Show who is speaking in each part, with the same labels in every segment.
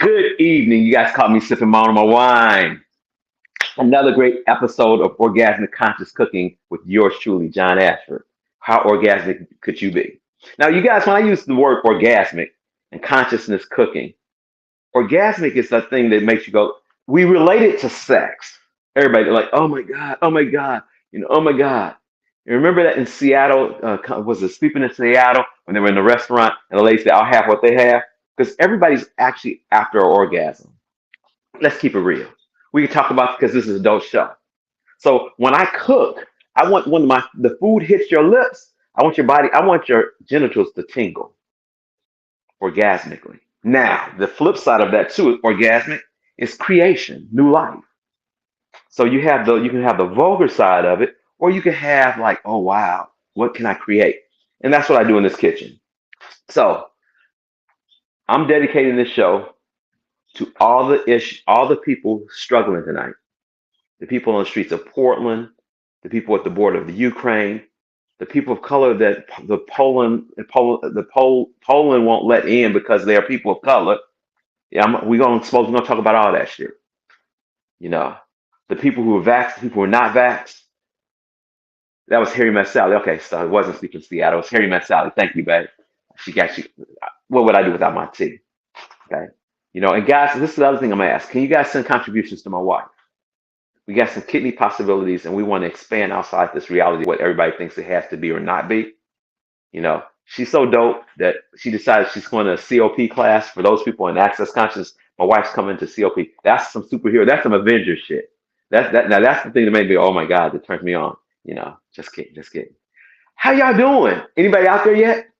Speaker 1: Good evening. You guys caught me sipping on my wine. Another great episode of Orgasmic Conscious Cooking with yours truly, John Ashford. How orgasmic could you be? Now, you guys, when I use the word orgasmic and consciousness cooking, orgasmic is the thing that makes you go, we relate it to sex. Everybody like, oh my God, oh my God. You remember that in Seattle, was it Sleeping in Seattle when they were in the restaurant and the lady said, I'll have what they have? Because everybody's actually after an orgasm. Let's keep it real. We can talk about because this is an adult show. So when I cook, I want when the food hits your lips, I want your genitals to tingle orgasmically. Now, the flip side of that too, orgasmic, is creation, new life. So you can have the vulgar side of it, or you can have like, oh wow, what can I create? And that's what I do in this kitchen. So I'm dedicating this show to all the people struggling tonight, the people on the streets of Portland, the people at the border of the Ukraine, the people of color that Poland won't let in because they are people of color. Yeah, we're gonna talk about all that shit. You know, the people who are vaxxed, people who are not vaxxed. That was Harry Met Sally. Okay, so it wasn't Sleeping Seattle. It was Harry Met Sally. Thank you, babe. She got you. What would I do without my tea? Okay. And guys, this is the other thing I'm gonna ask. Can you guys send contributions to my wife? We got some kidney possibilities, and we want to expand outside this reality of what everybody thinks it has to be or not be. She's so dope that she decided she's going to a COP class for those people in Access Conscious. My wife's coming to COP. That's some superhero. That's some Avengers shit. Now that's the thing that made me, oh my God, that turns me on. Just kidding, just kidding. How y'all doing? Anybody out there yet?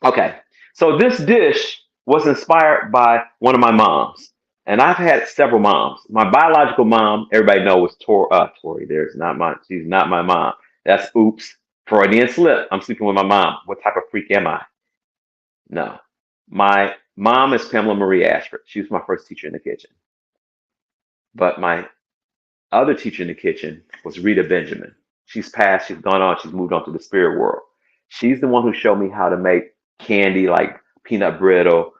Speaker 1: Okay. So this dish was inspired by one of my moms. And I've had several moms. My biological mom, everybody knows Tori. She's not my mom. That's oops. Freudian slip. I'm sleeping with my mom. What type of freak am I? No. My mom is Pamela Marie Ashford. She was my first teacher in the kitchen. But my other teacher in the kitchen was Rita Benjamin. She's passed, she's gone on, she's moved on to the spirit world. She's the one who showed me how to make candy like peanut brittle,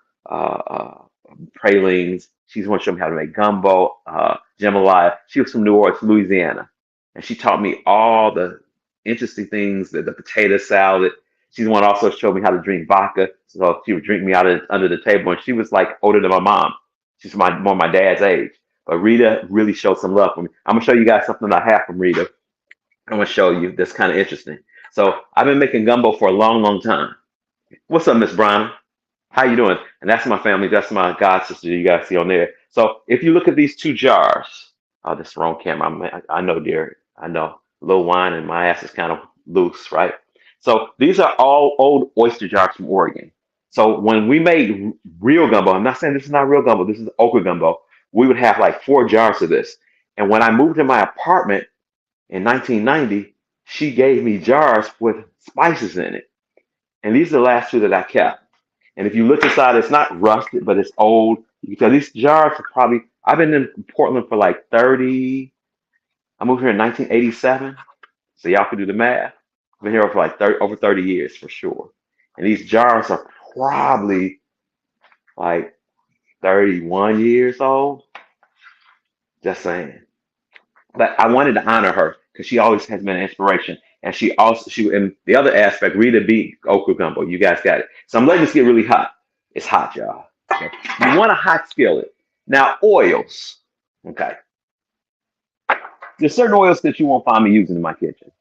Speaker 1: pralines. She's the one who showed me how to make gumbo, jambalaya. She was from New Orleans, Louisiana. And she taught me all the interesting things, the potato salad. She's the one who also showed me how to drink vodka. So she would drink me under the table. And she was like older than my mom. She's more my dad's age. But Rita really showed some love for me. I'm gonna show you guys something I have from Rita. I'm gonna show you that's kind of interesting. So I've been making gumbo for a long, long time. What's up, Miss Brown? How you doing? And that's my family. That's my god sister you guys see on there. So if you look at these two jars, oh, this is the wrong camera. I know, dear. I know. A little wine and my ass is kind of loose, right? So these are all old oyster jars from Oregon. So when we made real gumbo, I'm not saying this is not real gumbo. This is okra gumbo. We would have like 4 jars of this. And when I moved to my apartment in 1990, she gave me jars with spices in it. And these are the last 2 that I kept. And if you look inside, it's not rusted, but it's old. You can tell these jars are probably, I've been in Portland for like 30, I moved here in 1987. So y'all can do the math. I've been here for like over 30 years for sure. And these jars are probably like 31 years old. Just saying. But I wanted to honor her because she always has been an inspiration. And and the other aspect, Rita beat Okra Gumbo. You guys got it. So I'm letting this get really hot. It's hot, y'all. Okay. You want a hot skillet. Now, oils. Okay. There's certain oils that you won't find me using in my kitchen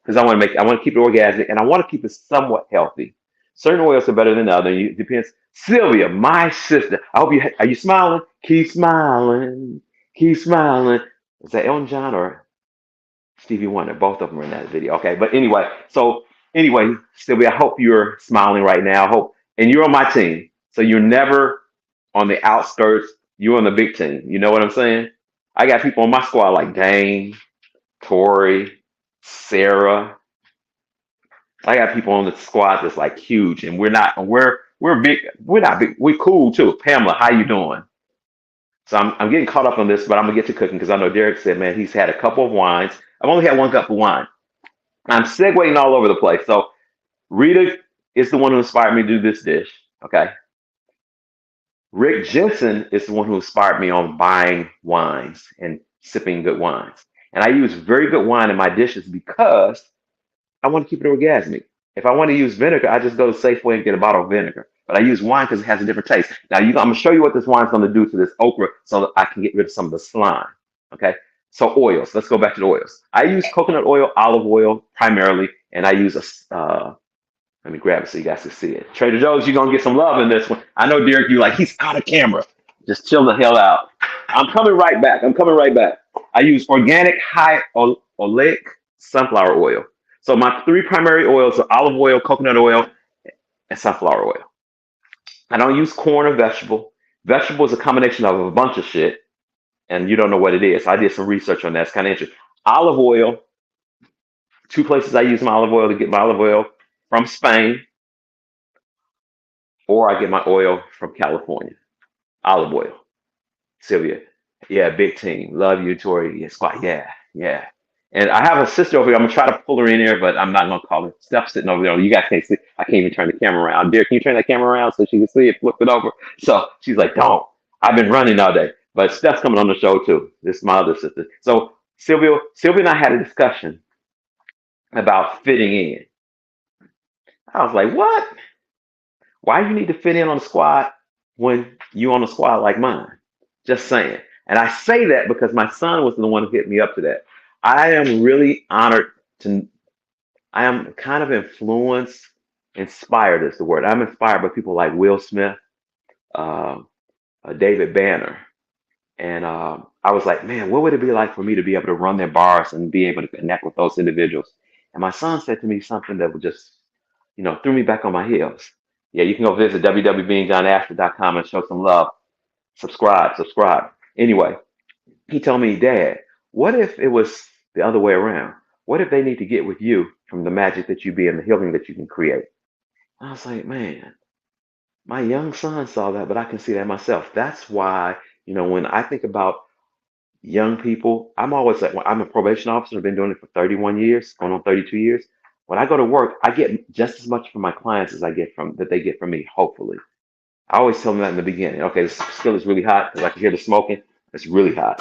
Speaker 1: because I want to keep it organic and I want to keep it somewhat healthy. Certain oils are better than others. It depends. Sylvia, my sister. Are you smiling? Keep smiling. Keep smiling. Is that Elton John or Stevie Wonder? Both of them are in that video. Okay, but anyway, Sylvia, I hope you're smiling right now. And you're on my team, so you're never on the outskirts. You're on the big team. You know what I'm saying? I got people on my squad like Dane, Tori, Sarah. I got people on the squad that's like huge, and we're big. We're not big. We're cool too. Pamela, how you doing? So I'm getting caught up on this, but I'm gonna get to cooking because I know Derek said, man, he's had a couple of wines. I've only had 1 cup of wine. I'm segueing all over the place. So Rita is the one who inspired me to do this dish. Okay. Rick Jensen is the one who inspired me on buying wines and sipping good wines. And I use very good wine in my dishes because I want to keep it orgasmic. If I want to use vinegar, I just go to Safeway and get a bottle of vinegar. But I use wine because it has a different taste. Now, I'm going to show you what this wine's going to do to this okra so that I can get rid of some of the slime. Okay. So oils. Let's go back to the oils. I use coconut oil, olive oil primarily, and I use let me grab it so you guys can see it. Trader Joe's, you're gonna get some love in this one. I know Derek, you like he's out of camera. Just chill the hell out. I'm coming right back. I'm coming right back. I use organic high oleic sunflower oil. So my three primary oils are olive oil, coconut oil, and sunflower oil. I don't use corn or vegetable. Vegetable is a combination of a bunch of shit, and you don't know what it is. I did some research on that. It's kind of interesting. Olive oil, two places I use my olive oil to get my olive oil from Spain, or I get my oil from California. Olive oil. Sylvia. Yeah, big team. Love you, Tori. Yeah, squad. Yeah, yeah. And I have a sister over here. I'm gonna try to pull her in here, but I'm not gonna call her. Steph's sitting over there. You guys can't see. I can't even turn the camera around. Dear, can you turn that camera around so she can see it? Flip it over. So she's like, "Don't." I've been running all day, but Steph's coming on the show too. This is my other sister. So Sylvia and I had a discussion about fitting in. I was like, "What? Why you need to fit in on the squad when you on a squad like mine?" Just saying. And I say that because my son was the one who hit me up to that. I am really honored to, I am kind of influenced, inspired is the word. I'm inspired by people like Will Smith, uh, David Banner. And I was like, man, what would it be like for me to be able to run their bars and be able to connect with those individuals? And my son said to me something that would just, threw me back on my heels. Yeah, you can go visit www.beingjohnashford.com and show some love. Subscribe. Anyway, he told me, Dad, what if it was the other way around? What if they need to get with you from the magic that you be and the healing that you can create? I was like, man, my young son saw that, but I can see that myself. That's why, when I think about young people, I'm always like, well, I'm a probation officer. I've been doing it for 31 years, going on 32 years. When I go to work, I get just as much from my clients as I get from that they get from me, hopefully. I always tell them that in the beginning. Okay, this still is really hot because I can hear the smoking. It's really hot.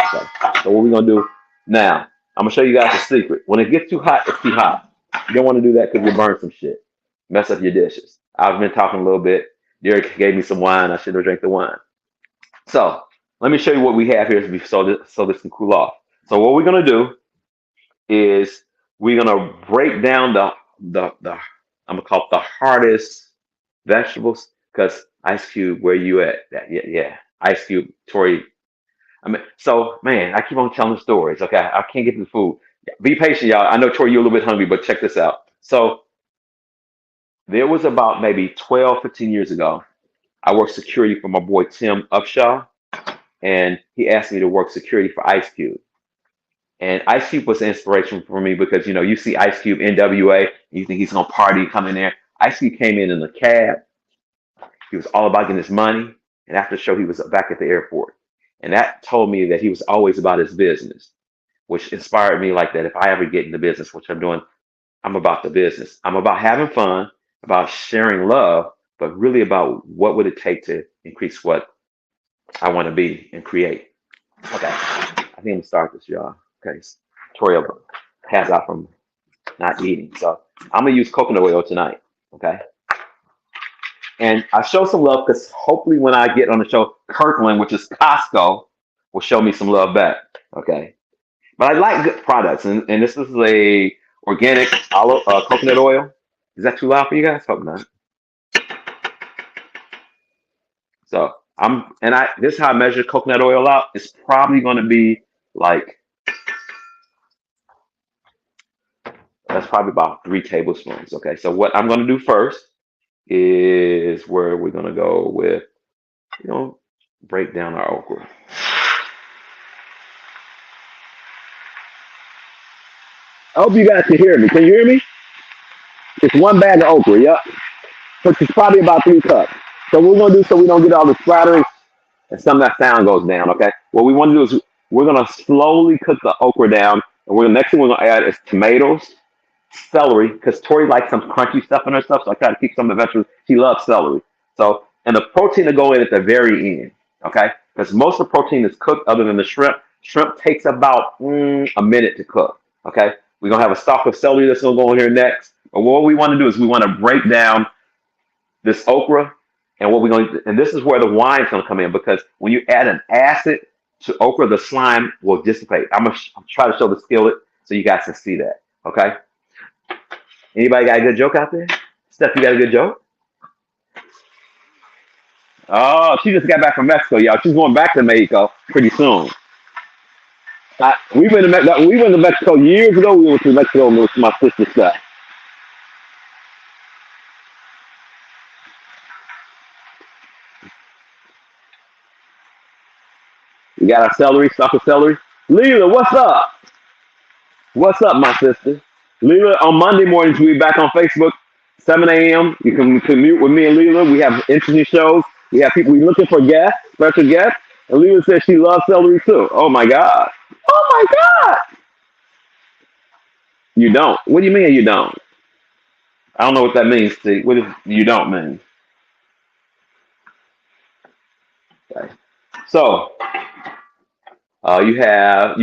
Speaker 1: So what we're gonna do now? I'm gonna show you guys a secret. When it gets too hot, it's too hot. You don't want to do that because you burn some shit, mess up your dishes. I've been talking a little bit. Derek gave me some wine. I should have drank the wine. So let me show you what we have here so this can cool off. So what we're gonna do is we're gonna break down the I'm gonna call it the hardest vegetables because Ice Cube, where you at? Yeah. Ice Cube, Tori. I mean, so man, I keep on telling stories. Okay, I can't get to the food. Be patient, y'all. I know Tori, you're a little bit hungry, but check this out. So there was about maybe 12, 15 years ago. I worked security for my boy Tim Upshaw, and he asked me to work security for Ice Cube. And Ice Cube was inspiration for me because you see Ice Cube NWA, and you think he's gonna party, come in there. Ice Cube came in a cab. He was all about getting his money. And after the show, he was back at the airport. And that told me that he was always about his business, which inspired me like that. If I ever get into business, which I'm doing, I'm about the business. I'm about having fun, about sharing love, but really about what would it take to increase what I want to be and create. Okay. I think I'm going to start this, y'all. Okay. Tori has out from not eating. So I'm going to use coconut oil tonight. Okay. And I show some love because hopefully when I get on the show, Kirkland, which is Costco, will show me some love back. Okay. But I like good products. And this is a organic coconut oil. Is that too loud for you guys? Hope not. So this is how I measure coconut oil out. It's probably going to be like, that's probably about 3 tablespoons. Okay. So what I'm going to do first is where we're going to go with, break down our okra. I hope you guys can hear me. Can you hear me? It's 1 bag of okra, yep. Which is probably about 3 cups. So what we're going to do so we don't get all the splattering and some of that sound goes down, okay? What we want to do is we're going to slowly cook the okra down. And next thing we're going to add is tomatoes, celery, because Tori likes some crunchy stuff in her stuff, so I try to keep some of the vegetables. She loves celery. So and the protein will go in at the very end. Okay, because most of the protein is cooked, other than the shrimp. Shrimp takes about a minute to cook. Okay, we're gonna have a stalk of celery that's gonna go in here next. But what we want to do is we want to break down this okra, and what we're going to, and this is where the wine's going to come in, because when you add an acid to okra, the slime will dissipate. I'm gonna try to show the skillet so you guys can see that. Okay. Anybody got a good joke out there? Steph, you got a good joke? Oh, she just got back from Mexico, y'all. She's going back to Mexico pretty soon. We went to Mexico years ago. We went to Mexico with my sister's stuff. We got our celery, stalk of celery. Leela, what's up? What's up, my sister? Leela, on Monday mornings, we'll be back on Facebook, 7 a.m. You can commute with me and Leela. We have interesting shows. We have people, we're looking for guests, special guests. And Leela says she loves celery too. Oh my God. Oh my God. You don't? What do you mean you don't? I don't know what that means, Steve. What does you don't mean? Okay. So, you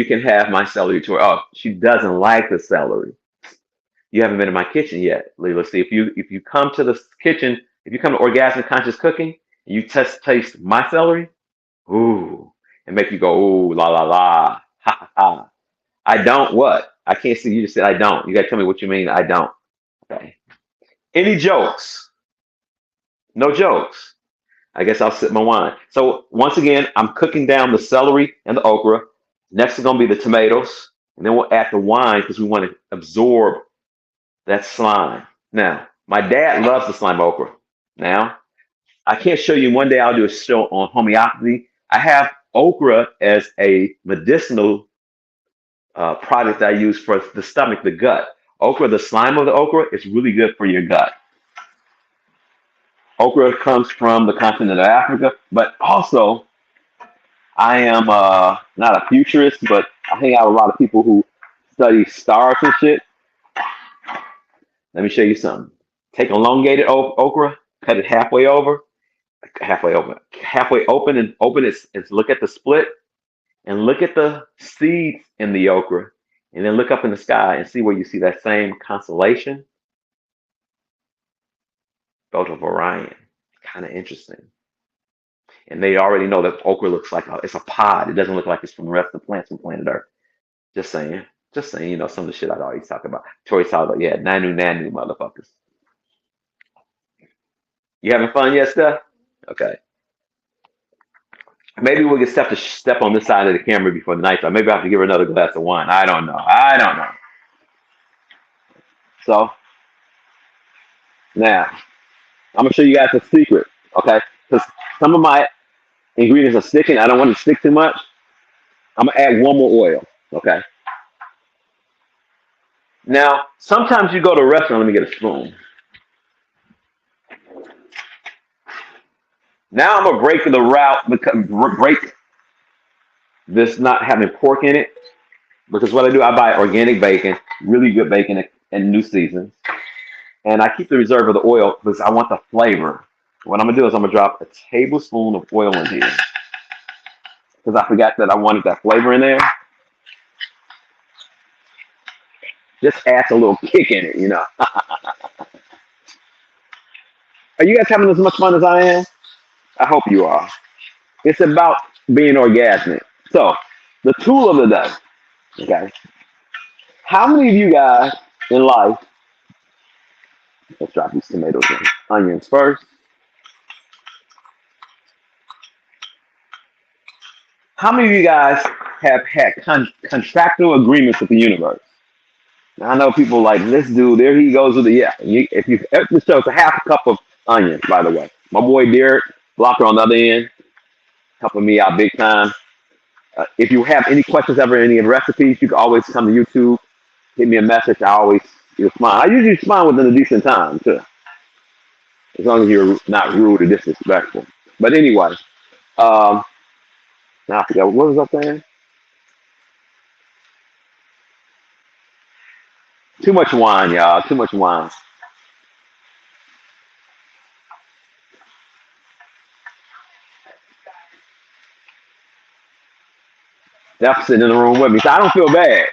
Speaker 1: can have my celery tour. Oh, she doesn't like the celery. You haven't been in my kitchen yet, Leela. See, if you come to the kitchen, if you come to Orgasmic Conscious Cooking, and you taste my celery, ooh, and make you go, ooh, la la la, ha ha ha. I don't what? I can't see. You just said I don't. You gotta tell me what you mean. I don't. Okay. Any jokes? No jokes. I guess I'll sip my wine. So once again, I'm cooking down the celery and the okra. Next is gonna be the tomatoes, and then we'll add the wine because we want to absorb that slime. Now, my dad loves the slime okra. Now, I can't show you. One day I'll do a show on homeopathy. I have okra as a medicinal product I use for the stomach, the gut. Okra, the slime of the okra, is really good for your gut. Okra comes from the continent of Africa, but also I am not a futurist, but I hang out with a lot of people who study stars and shit. Let me show you something. Take elongated okra, cut it halfway open, and open it and look at the split, and look at the seeds in the okra, and then look up in the sky and see where you see that same constellation, belt of Orion. Kind of interesting. And they already know that okra looks like it's a pod. It doesn't look like it's from the rest of the plants on planet Earth. Just saying. Just saying, some of the shit I'd always talk about. Tori's talking about, yeah, nanu motherfuckers. You having fun yet, Steph? Okay. Maybe we'll get Steph to step on this side of the camera before the night. Maybe I have to give her another glass of wine. I don't know. I don't know. So now I'm gonna show you guys a secret, okay? Because some of my ingredients are sticking. I don't want to stick too much. I'm gonna add one more oil, okay? Now, sometimes you go to a restaurant. Let me get a spoon. Now I'm gonna break the route, break this not having pork in it, because what I do, I buy organic bacon, really good bacon, and new seasons, and I keep the reserve of the oil because I want the flavor. What I'm gonna do is I'm gonna drop a tablespoon of oil in here because I forgot that I wanted that flavor in there. Just adds a little kick in it. Are you guys having as much fun as I am? I hope you are. It's about being orgasmic. So, the tool of the day, okay? How many of you guys in life, let's drop these tomatoes in, onions first. How many of you guys have had contractual agreements with the universe? Now, I know people like this dude, there he goes with the, yeah. If this shows a half a cup of onions, by the way. My boy Derek, blocker on the other end, helping me out big time. If you have any questions ever, any recipes, you can always come to YouTube, hit me a message. I always respond. I usually respond within a decent time, too, as long as you're not rude or disrespectful. But anyway, now I forgot, what was I saying? Too much wine, y'all. Too much wine. That's sitting in the room with me. So I don't feel bad.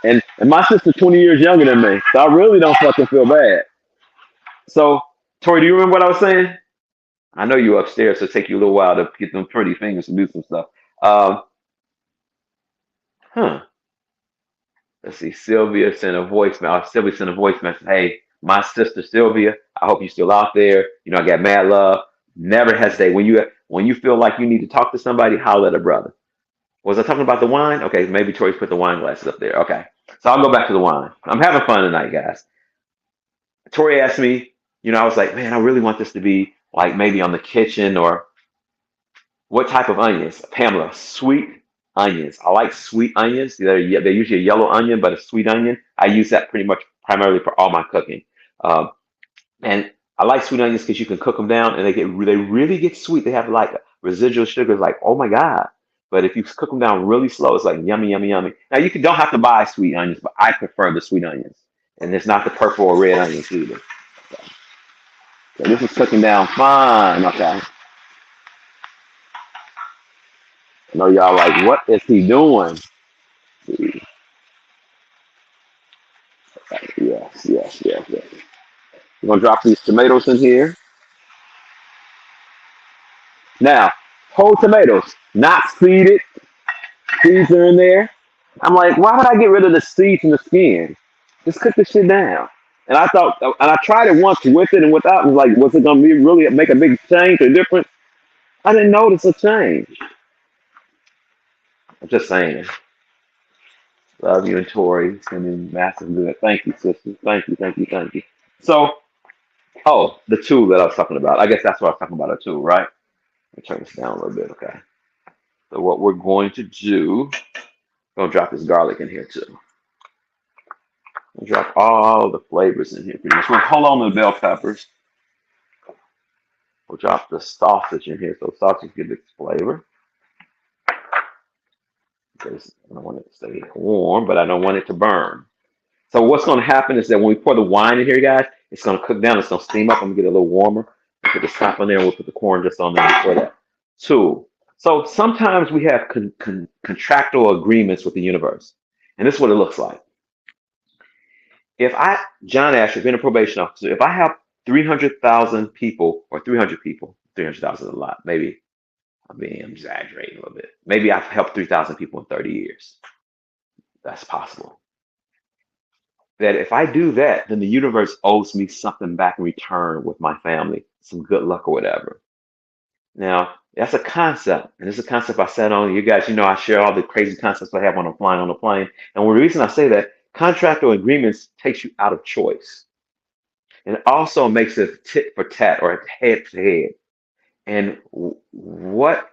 Speaker 1: And my sister 20 years younger than me. So I really don't fucking feel bad. So, Tori, do you remember what I was saying? I know you upstairs, so it take you a little while to get them pretty fingers to do some stuff. Um, huh. Let's see. Sylvia sent a voicemail. Sylvia sent a voice message. Hey, my sister Sylvia, I hope you're still out there. I got mad love. Never hesitate. When you feel like you need to talk to somebody, holler at a brother. Was I talking about the wine? Okay, maybe Tori's put the wine glasses up there. Okay. So I'll go back to the wine. I'm having fun tonight, guys. Tori asked me, I was like, man, I really want this to be like maybe on the kitchen or what type of onions? Pamela, sweet onions. I like sweet onions. They're usually a yellow onion, but a sweet onion. I use that pretty much primarily for all my cooking. Um, and I like sweet onions because you can cook them down and they really get sweet. They have like residual sugars, like oh my god. But if you cook them down really slow, it's like yummy, yummy, yummy. Now don't have to buy sweet onions, but I prefer the sweet onions, and it's not the purple or red onions either. So this is cooking down fine. Okay. I know y'all like, what is he doing? Yes, yes, yes, yes. We're gonna drop these tomatoes in here. Now, whole tomatoes, not seeded. Seeds are in there. I'm like, why would I get rid of the seeds and the skin? Just cook the shit down. And I thought, and I tried it once with it and without. And like, was it gonna be really make a big change or difference? I didn't notice a change. I'm just saying. Love you and Tori. It's gonna be massive good. Thank you, sister. Thank you, thank you, thank you. So, oh, the tool that I was talking about. I guess that's what I was talking about, a tool, right? Let me turn this down a little bit, okay? So what we're going to do, I'm gonna drop this garlic in here too. We'll drop all the flavors in here pretty much. We'll hold on to the bell peppers. We'll drop the sausage in here so sausage gives its flavor. Because I don't want it to stay warm, but I don't want it to burn. So what's going to happen is that when we pour the wine in here, guys, it's going to cook down. It's going to steam up. I'm going to get it a little warmer. We'll put the top on there. And we'll put the corn just on there before that too. So sometimes we have contractual agreements with the universe. And this is what it looks like. If John Asher, being a probation officer, if I have 300,000 people or 300 people, 300,000 is a lot, maybe I'm exaggerating a little bit. Maybe I've helped 3,000 people in 30 years. That's possible. That if I do that, then the universe owes me something back in return with my family, some good luck or whatever. Now, that's a concept, and it's a concept I said on you guys. I share all the crazy concepts I have when I'm flying on the plane. And the reason I say that, contract or agreements takes you out of choice, and it also makes it tit for tat or head to head. And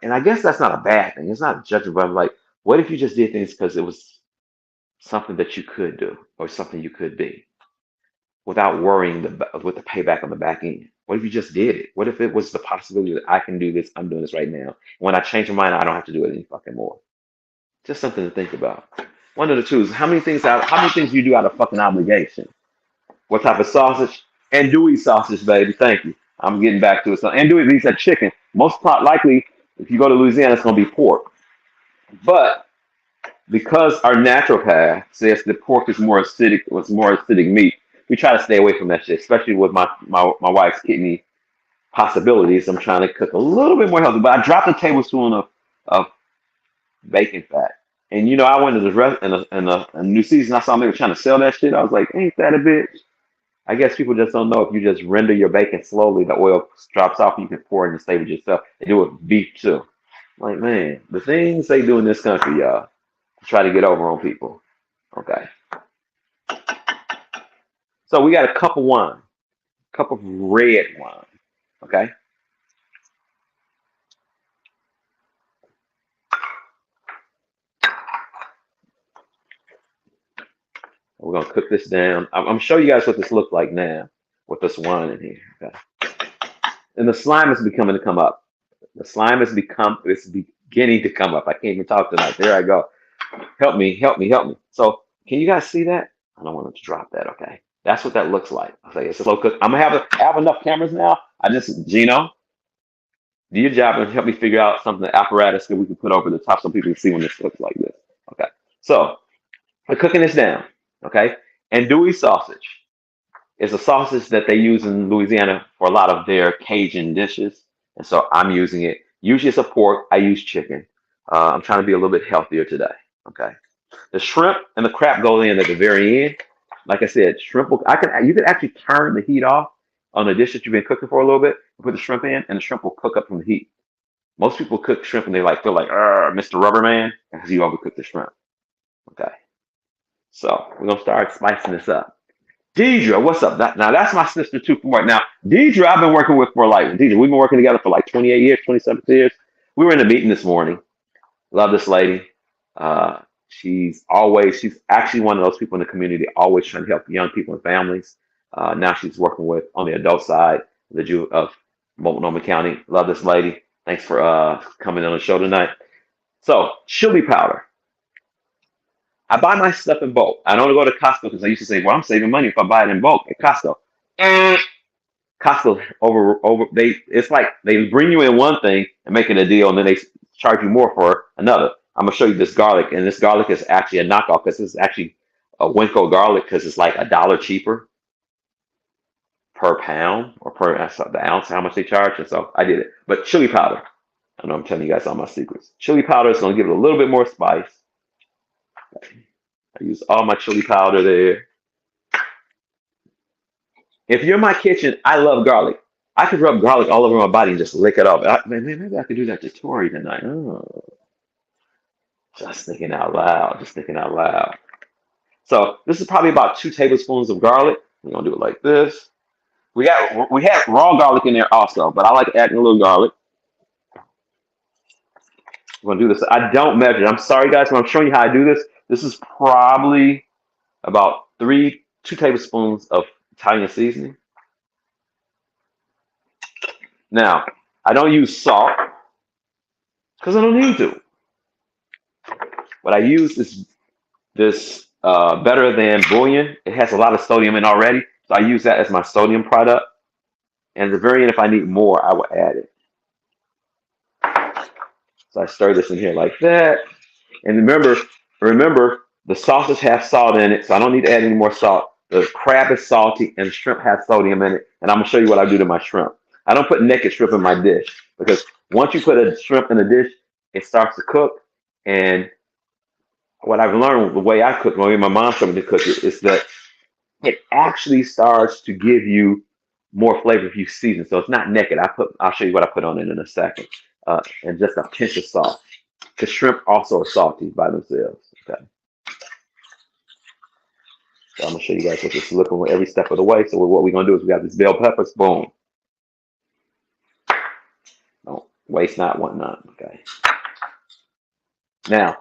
Speaker 1: and I guess that's not a bad thing. It's not judgment, but I'm like, what if you just did things because it was something that you could do or something you could be without worrying with the payback on the back end? What if you just did it? What if it was the possibility that I can do this? I'm doing this right now. When I change my mind, I don't have to do it any fucking more. Just something to think about. One of the two is how many things do you do out of fucking obligation? What type of sausage? Andouille sausage, baby. Thank you. I'm getting back to it. So andouille, these are chicken. Most likely, if you go to Louisiana, it's going to be pork. But because our naturopath says the pork is more acidic meat, we try to stay away from that shit, especially with my wife's kidney possibilities. I'm trying to cook a little bit more healthy, but I dropped a tablespoon of bacon fat. And I went to the rest in a new season. I saw them, they were trying to sell that shit. I was like, ain't that a bitch? I guess people just don't know if you just render your bacon slowly, the oil drops off, and you can pour it and save it yourself. They do it with beef too. Like, man, the things they do in this country, y'all, to try to get over on people. Okay. So we got a cup of wine, cup of red wine. Okay. We're gonna cook this down. I'm gonna show you guys what this looks like now with this wine in here. Okay. And the slime is beginning to come up. The slime it's beginning to come up. I can't even talk tonight. There I go. Help me, help me, help me. So can you guys see that? I don't want it to drop that, okay? That's what that looks like. Okay, it's a slow cook. I'm gonna have enough cameras now. Gino, do your job and help me figure out something, apparatus that we can put over the top so people can see when this looks like this. So we're cooking this down, okay? Andouille sausage is a sausage that they use in Louisiana for a lot of their Cajun dishes, and so I'm using it. Usually it's a pork. I use chicken. I'm trying to be a little bit healthier today. Okay. The shrimp and the crab go in at the very end. Like I said, shrimp. You can actually turn the heat off on a dish that you've been cooking for a little bit. Put the shrimp in, and the shrimp will cook up from the heat. Most people cook shrimp and they feel like, Mr. Rubber Man, because you overcook the shrimp. Okay. So we're gonna start spicing this up. Deidre, what's up? Now that's my sister too from work. Now, Deidre, I've been working with for Deidre, we've been working together for like 28 years, 27 years. We were in a meeting this morning. Love this lady. She's actually one of those people in the community always trying to help young people and families. Now she's working with on the adult side of Multnomah County. Love this lady. Thanks for coming on the show tonight. So, chili powder. I buy my stuff in bulk. I don't go to Costco because I used to say, well, I'm saving money if I buy it in bulk at Costco. Costco it's like they bring you in one thing and make it a deal, and then they charge you more for another. I'm gonna show you this garlic, and this garlic is actually a knockoff because it's actually a Winco garlic because it's like $1 cheaper per pound or per the ounce, how much they charge. And so I did it. But chili powder. I know I'm telling you guys all my secrets. Chili powder is gonna give it a little bit more spice. I use all my chili powder there. If you're in my kitchen, I love garlic. I could rub garlic all over my body and just lick it off. Maybe I could do that to Tori tonight. Oh, just thinking out loud. Just thinking out loud. So this is probably about 2 tablespoons of garlic. We're gonna do it like this. We have raw garlic in there also, but I like adding a little garlic. We're gonna do this. I don't measure. I'm sorry, guys, when I'm showing you how I do this. This is probably about 2 tablespoons of Italian seasoning. Now, I don't use salt because I don't need to. What I use is this Better Than bouillon. It has a lot of sodium in already, so I use that as my sodium product. And at the very end, if I need more, I will add it. So I stir this in here like that. And remember, the sausage has salt in it, so I don't need to add any more salt. The crab is salty, and the shrimp has sodium in it. And I'm gonna show you what I do to my shrimp. I don't put naked shrimp in my dish because once you put a shrimp in a dish, it starts to cook. And what I've learned, the way I cook, the way my mom told me to cook it, is that it actually starts to give you more flavor if you season. So it's not naked. I'll show you what I put on it in a second. And just a pinch of salt. Because shrimp also are salty by themselves. Okay. So I'm gonna show you guys what this is looking like every step of the way. So what we're gonna do is we got this bell peppers, boom. Don't waste not, want none. Okay. Now,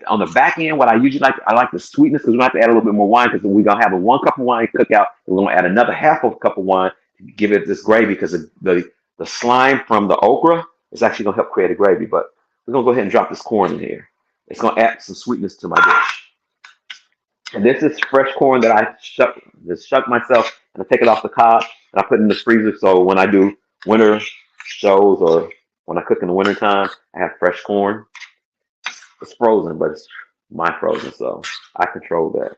Speaker 1: on the back end, what I usually I like the sweetness because we have to add a little bit more wine because we're gonna have a 1 cup of wine cookout. And we're gonna add another half of a cup of wine to give it this gravy because the slime from the okra is actually gonna help create a gravy. But we're gonna go ahead and drop this corn in here. It's gonna add some sweetness to my dish. And this is fresh corn that I shuck myself, and I take it off the cob and I put it in the freezer. So when I do winter shows or when I cook in the winter time, I have fresh corn. It's frozen, but it's my frozen, so I control that.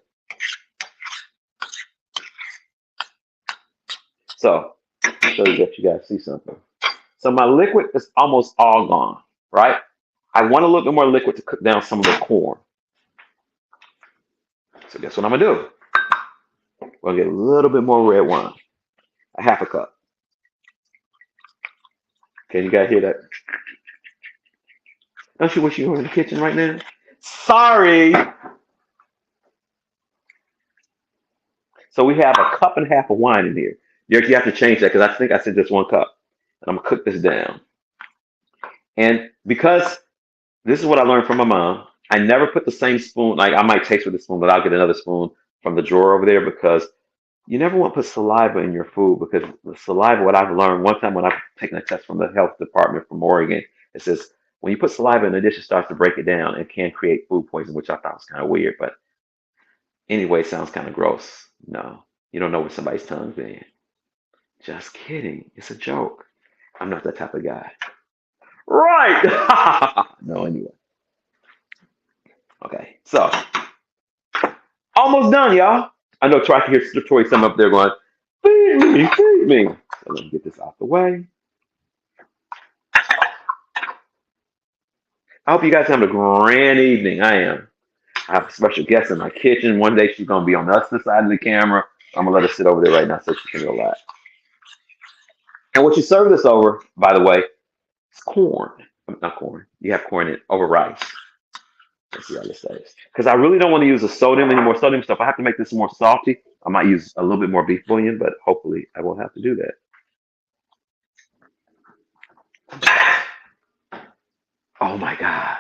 Speaker 1: So you guys see something. So my liquid is almost all gone, right? I want a little bit more liquid to cook down some of the corn. So guess what I'm gonna do? We're gonna get a little bit more red wine, a half a cup. Can you guys hear that? Don't you wish you were in the kitchen right now? Sorry. So we have a cup and a half of wine in here. You have to change that because I think I said just 1 cup. And I'm gonna cook this down. And because this is what I learned from my mom, I never put the same spoon. Like I might taste with the spoon, but I'll get another spoon from the drawer over there because you never want to put saliva in your food because the saliva, what I've learned one time when I've taken a test from the health department from Oregon, it says when you put saliva in the dish, it starts to break it down and can create food poisoning, which I thought was kind of weird. But anyway, it sounds kind of gross. No, you don't know what somebody's tongue's in. Just kidding. It's a joke. I'm not that type of guy. Right. No, anyway. Okay, so almost done, y'all. I know Tori, I can hear Tori some up there going, feed me, feed me. So let me get this out the way. I hope you guys have a grand evening. I am. I have a special guest in my kitchen. One day she's gonna be on the other side of the camera. I'm gonna let her sit over there right now so she can relax. And what you serve this over, by the way, is corn. Not corn. You have corn in over rice. Let's see how this tastes. Because I really don't want to use the sodium anymore. Sodium stuff. I have to make this more salty. I might use a little bit more beef bouillon, but hopefully I won't have to do that. Oh my God.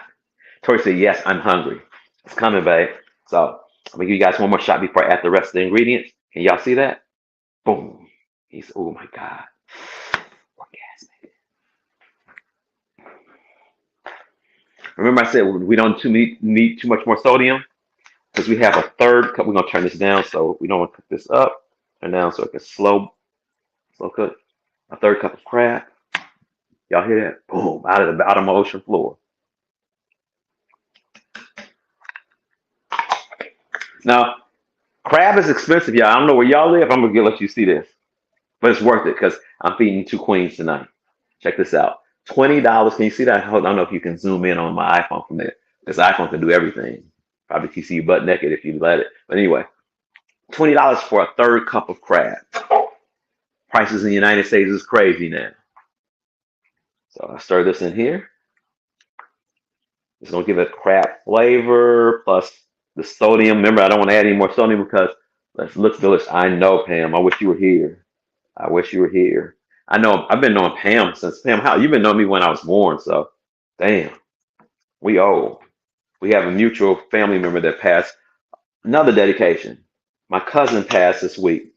Speaker 1: Tori said, yes, I'm hungry. It's coming, babe. So I'm gonna give you guys one more shot before I add the rest of the ingredients. Can y'all see that? Boom. He's, oh my God. Orgasmic. Remember I said we don't need too much more sodium? Because we have a third cup. We're gonna turn this down so we don't want to cook this up. Turn down so it can slow cook. A third cup of crab. Y'all hear that? Boom, out of the bottom of the ocean floor. Now, crab is expensive, y'all. I don't know where y'all live. I'm gonna let you see this. But it's worth it because I'm feeding two queens tonight. Check this out. $20. Can you see that? I don't know if you can zoom in on my iPhone from there. This iPhone can do everything. Probably can see you butt naked if you let it. But anyway, $20 for a third cup of crab. Prices in the United States is crazy now. So I stir this in here. It's gonna give it crab flavor plus the sodium. Remember, I don't want to add any more sodium because it looks delicious. I know, Pam. I wish you were here. I wish you were here. I know I've been knowing Pam since Pam. How you've been knowing me when I was born? So, damn, we old. We have a mutual family member that passed. Another dedication. My cousin passed this week,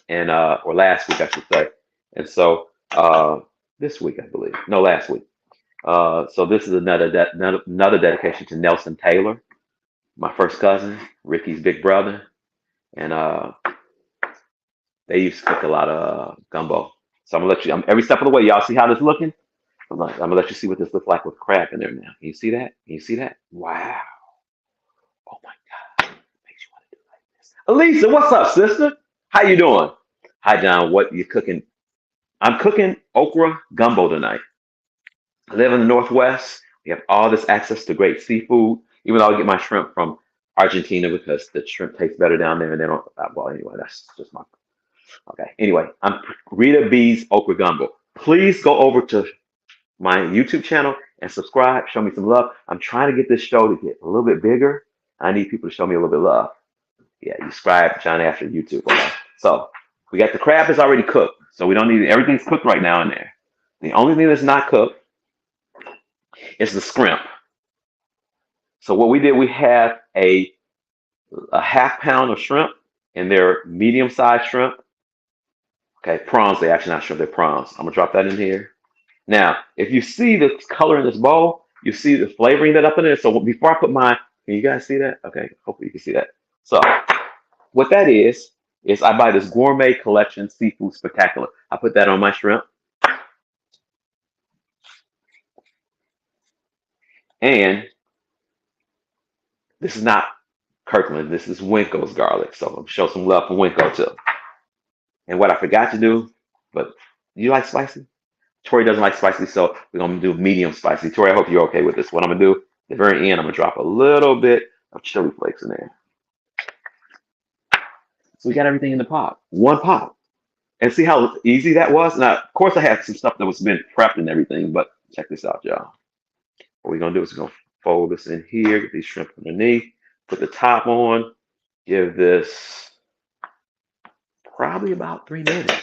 Speaker 1: and or last week I should say. And so this week I believe. No, last week. So this is another dedication to Nelson Taylor, my first cousin, Ricky's big brother, and they used to cook a lot of gumbo. So I'm gonna let you. Every step of the way, y'all see how this looking. I'm gonna let you see what this looks like with crab in there now. Can you see that? Can you see that? Wow. Oh my God. Makes you want to do it like this. Elisa, what's up, sister? How you doing? Hi, John. What you cooking? I'm cooking okra gumbo tonight. I live in the Northwest. We have all this access to great seafood. Even though I get my shrimp from Argentina because the shrimp tastes better down there, and they don't. Well, anyway, that's just my. Okay. Anyway, I'm Rita B's Okra Gumbo. Please go over to my YouTube channel and subscribe. Show me some love. I'm trying to get this show to get a little bit bigger. I need people to show me a little bit of love. Yeah, you subscribe, John Asher YouTube. Okay. So we got the crab is already cooked. So we don't need everything's cooked right now in there. The only thing that's not cooked is the shrimp. So what we did, we have a half pound of shrimp, and they're medium-sized shrimp. Okay, prawns, they actually not shrimp, they're prawns. I'm gonna drop that in here. Now, if you see the color in this bowl, you see the flavoring that up in there. So before I put my, can you guys see that? Okay, hopefully you can see that. So what that is I buy this Gourmet Collection Seafood Spectacular. I put that on my shrimp. And this is not Kirkland, this is Winco's garlic. So I'm gonna show some love for Winco too. And what I forgot to do, but you like spicy? Tori doesn't like spicy, so we're gonna do medium spicy. Tori, I hope you're okay with this. What I'm gonna do, at the very end, I'm gonna drop a little bit of chili flakes in there. So we got everything in the pot, one pot. And see how easy that was? Now, of course, I had some stuff that was been prepped and everything, but check this out, y'all. What we're gonna do is we're gonna fold this in here, get these shrimp underneath, put the top on, give this probably about 3 minutes.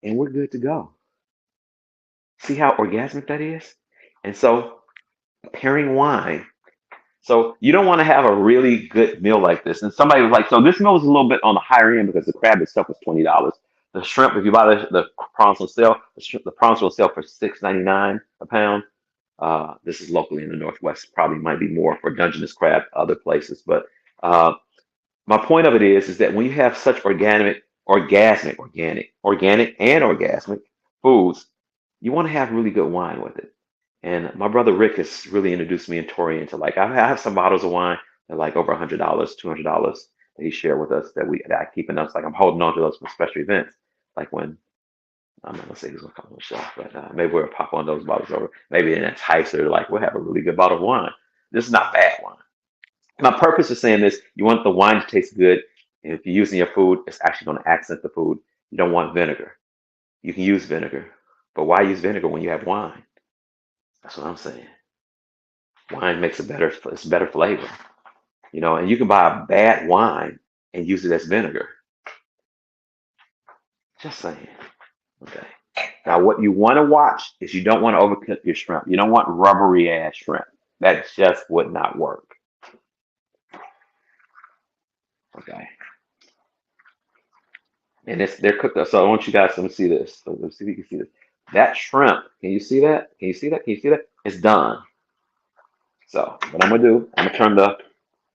Speaker 1: And we're good to go. See how orgasmic that is? And so pairing wine. So you don't want to have a really good meal like this. And somebody was like, so this meal is a little bit on the higher end because the crab itself is $20. The shrimp, if you buy the prawns on sale, the prawns will sell for $6.99 a pound. This is locally in the Northwest. Probably might be more for Dungeness crab other places. But my point of it is that when you have such organic and orgasmic foods, you want to have really good wine with it. And my brother Rick has really introduced me and Tori into like I have some bottles of wine that are like over $100, $200 that he shared with us that I keep in us. Like I'm holding on to those for special events, like when I'm not gonna say who's gonna come on the show, but maybe we'll pop on those bottles over. Maybe in Enticer, like we'll have a really good bottle of wine. This is not bad wine. My purpose of saying this, you want the wine to taste good. And if you're using your food, it's actually going to accent the food. You don't want vinegar. You can use vinegar, but why use vinegar when you have wine? That's what I'm saying. Wine makes it's better flavor, and you can buy a bad wine and use it as vinegar. Just saying. Okay. Now, what you want to watch is you don't want to overcook your shrimp. You don't want rubbery ass shrimp. That just would not work. Okay. And they're cooked up. So I want you guys to see this. So let's see if you can see this. That shrimp, can you see that? Can you see that? Can you see that? It's done. So what I'm gonna do, I'm gonna turn the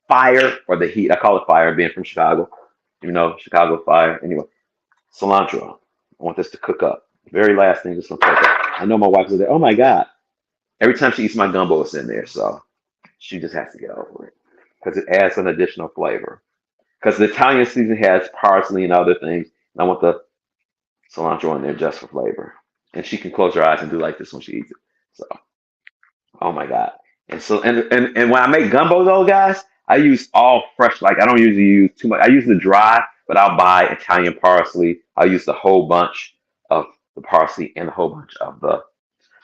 Speaker 1: fire or the heat. I call it fire, being from Chicago. Chicago fire. Anyway, cilantro. I want this to cook up. Very last thing is gonna cook up. I know my wife is there. Oh my God. Every time she eats my gumbo, it's in there. So she just has to get over it because it adds an additional flavor. Because the Italian season has parsley and other things. And I want the cilantro in there just for flavor. And she can close her eyes and do like this when she eats it. So, oh my God. And so, and when I make gumbo though, guys, I use all fresh. Like I don't usually use too much. I use the dry, but I'll buy Italian parsley. I'll use the whole bunch of the parsley and the whole bunch of the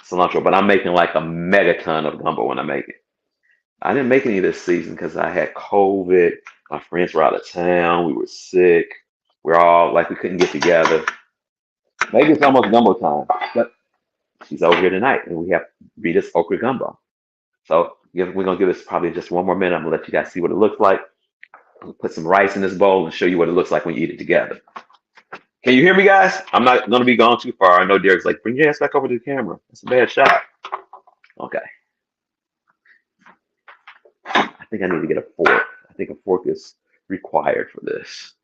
Speaker 1: cilantro. But I'm making like a megaton of gumbo when I make it. I didn't make any this season because I had COVID. My friends were out of town. We were sick. We're all like we couldn't get together. Maybe it's almost gumbo time, but she's over here tonight, and we have Rita's Okra Gumbo. So we're gonna give this probably just one more minute. I'm gonna let you guys see what it looks like. I'll put some rice in this bowl and show you what it looks like when you eat it together. Can you hear me, guys? I'm not gonna be going too far. I know Derek's like, bring your ass back over to the camera. That's a bad shot. Okay. I think I need to get a fork. I think a fork is required for this.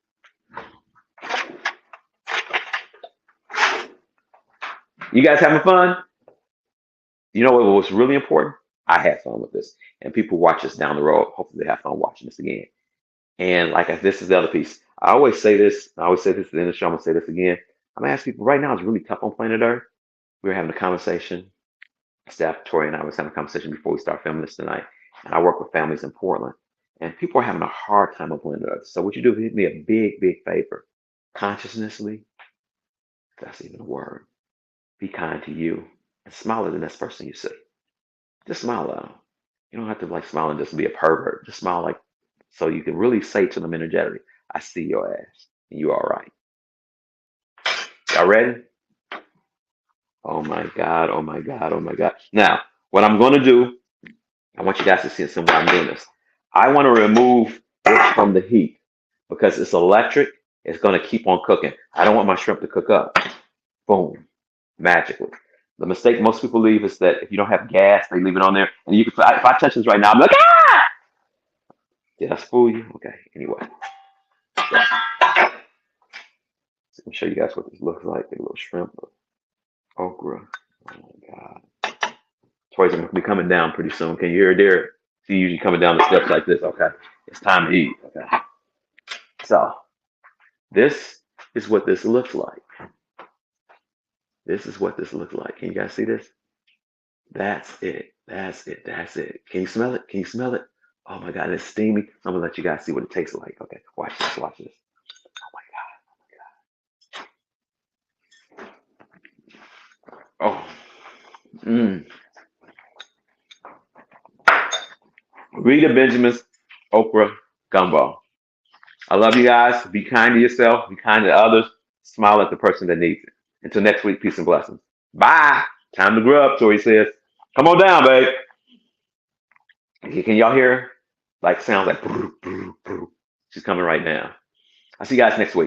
Speaker 1: You guys having fun? You know what was really important? I had fun with this. And people watch us down the road. Hopefully they have fun watching this again. And like this is the other piece. I always say this. I always say this at the end of the show. I'm going to say this again. I'm going to ask people right now, it's really tough on planet Earth. We were having a conversation. Steph, Tori, and I was having a conversation before we start filming this tonight. And I work with families in Portland. And people are having a hard time on planet Earth. So what you do is do me a big, big favor. Consciously, if that's even a word. Be kind to you and smile at the next person you see. Just smile at them. You don't have to like smile and just be a pervert. Just smile like so you can really say to them energetically, I see your ass and you all right. Y'all ready? Oh my God, oh my God, oh my God. Now, what I'm gonna do, I want you guys to see some why I'm doing this. I want to remove this from the heat because it's electric, it's gonna keep on cooking. I don't want my shrimp to cook up. Boom. Magically. The mistake most people leave is that if you don't have gas, they leave it on there. And if I touch this right now, I'm like, ah! Did I fool you? Okay, anyway. So, let me show you guys what this looks like. A little shrimp, okra. Oh my God. Toys are going to be coming down pretty soon. Can you hear it there? See, usually coming down the steps like this. Okay, it's time to eat. Okay. So, this is what this looks like. This is what this looks like. Can you guys see this? That's it. That's it. That's it. Can you smell it? Can you smell it? Oh my God, it's steamy. I'm gonna let you guys see what it tastes like. Okay, watch this. Watch this. Oh my God. Oh. Mm. Rita Benjamin's Okra Gumbo. I love you guys. Be kind to yourself. Be kind to others. Smile at the person that needs it. Until next week, peace and blessings. Bye. Time to grow up, Tori says. Come on down, babe. Can y'all hear? Like sounds like brr, brr, brr. She's coming right now. I'll see you guys next week.